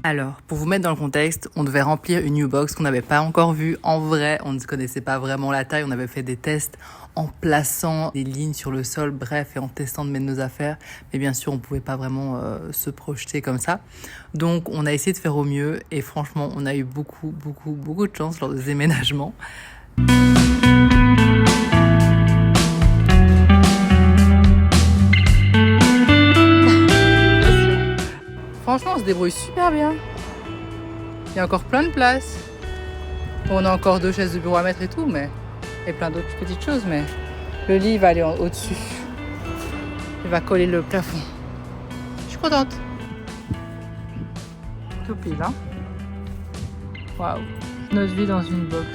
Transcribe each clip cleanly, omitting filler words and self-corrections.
Alors, pour vous mettre dans le contexte, on devait remplir une new box qu'on n'avait pas encore vue en vrai. On ne connaissait pas vraiment la taille. On avait fait des tests en plaçant des lignes sur le sol, bref, et en testant de mettre nos affaires. Mais bien sûr, on ne pouvait pas vraiment se projeter comme ça. Donc, on a essayé de faire au mieux. Et franchement, on a eu beaucoup de chance lors des déménagements. Franchement, on se débrouille super bien. Il y a encore plein de place. On a encore 2 chaises de bureau à mettre et tout, mais... Et plein d'autres petites choses, mais... Le lit va aller au-dessus. Il va coller le plafond. Je suis contente. Tout pile, hein. Waouh. Notre vie dans une box.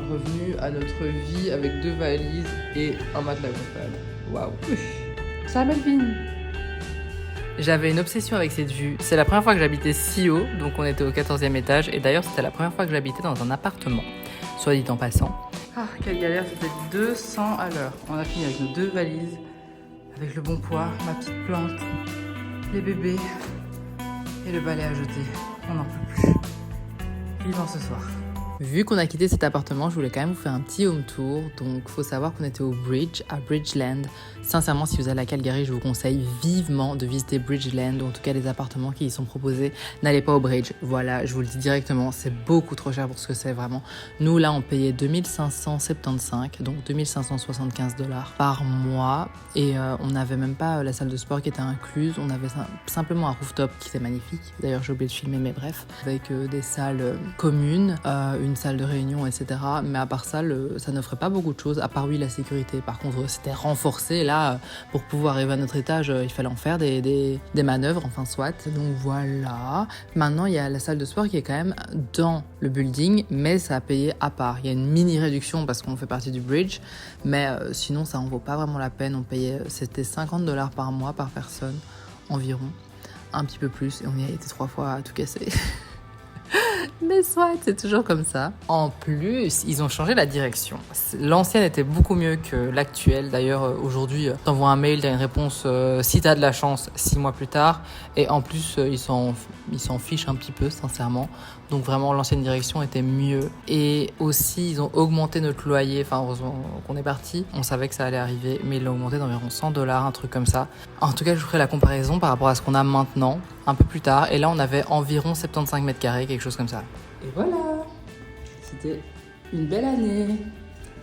Revenu à notre vie avec 2 valises et un matelas gonflable. Waouh. Ça Melvin. J'avais une obsession avec cette vue. C'est la première fois que j'habitais si haut, donc on était au 14e étage. Et d'ailleurs, c'était la première fois que j'habitais dans un appartement, soit dit en passant. Ah, quelle galère, c'était 200 à l'heure. On a fini avec nos 2 valises, avec le bon poids, ma petite plante, les bébés et le balai à jeter. On n'en peut plus. Vivant ce soir. Vu qu'on a quitté cet appartement, je voulais quand même vous faire un petit home tour. Donc, faut savoir qu'on était au Bridge, à Bridgeland. Sincèrement, si vous allez à Calgary, je vous conseille vivement de visiter Bridgeland, ou en tout cas les appartements qui y sont proposés. N'allez pas au Bridge. Voilà, je vous le dis directement, c'est beaucoup trop cher pour ce que c'est vraiment. Nous, là, on payait 2575, donc 2575 $ par mois. Et on n'avait même pas la salle de sport qui était incluse. On avait simplement un rooftop qui était magnifique. D'ailleurs, j'ai oublié de filmer, mais bref. Avec des salles communes, une salle de réunion, etc. Mais à part ça, ça n'offrait pas beaucoup de choses, à part oui la sécurité. Par contre, c'était renforcé. Là, pour pouvoir arriver à notre étage, il fallait en faire des manœuvres, enfin soit. Donc voilà. Maintenant, il y a la salle de sport qui est quand même dans le building, mais ça a payé à part. Il y a une mini réduction parce qu'on fait partie du Bridge, mais sinon, ça en vaut pas vraiment la peine. On payait, c'était 50 $ par mois par personne, environ. Un petit peu plus, et on y a été 3 fois à tout casser. Mais soit, c'est toujours comme ça. En plus, ils ont changé la direction. L'ancienne était beaucoup mieux que l'actuelle. D'ailleurs, aujourd'hui, t'envoies un mail, t'as une réponse si t'as de la chance 6 mois plus tard. Et en plus, ils s'en fichent un petit peu, sincèrement. Donc vraiment, l'ancienne direction était mieux. Et aussi, ils ont augmenté notre loyer. Enfin, heureusement qu'on est parti. On savait que ça allait arriver, mais ils l'ont augmenté d'environ 100 $, un truc comme ça. En tout cas, je vous ferai la comparaison par rapport à ce qu'on a maintenant, un peu plus tard. Et là, on avait environ 75 mètres carrés, quelque chose comme ça. Et voilà, c'était une belle année.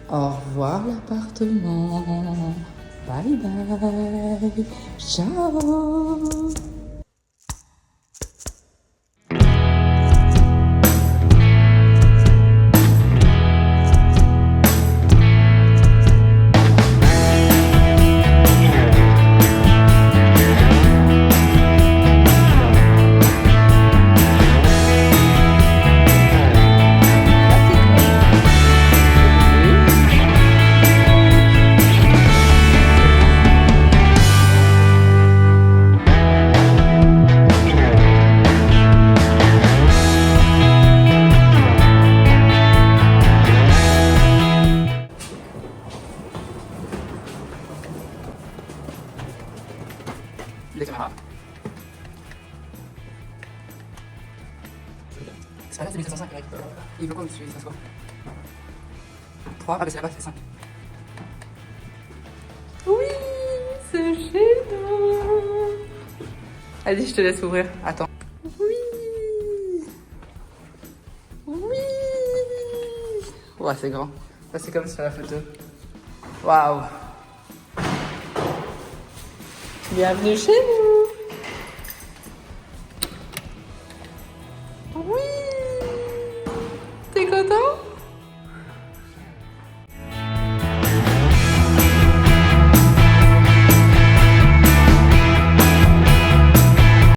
Au revoir l'appartement. Bye bye. Ciao. Les caméras. C'est pas là, c'est 1705, Eric. Il veut quoi, monsieur? Il s'assoit. 3, ah bah c'est là-bas, c'est 5. Oui, c'est chez nous. Allez, je te laisse ouvrir. Attends. Oui. Oui. Ouais, c'est grand. Ça, c'est comme sur la photo. Waouh. Bienvenue chez nous.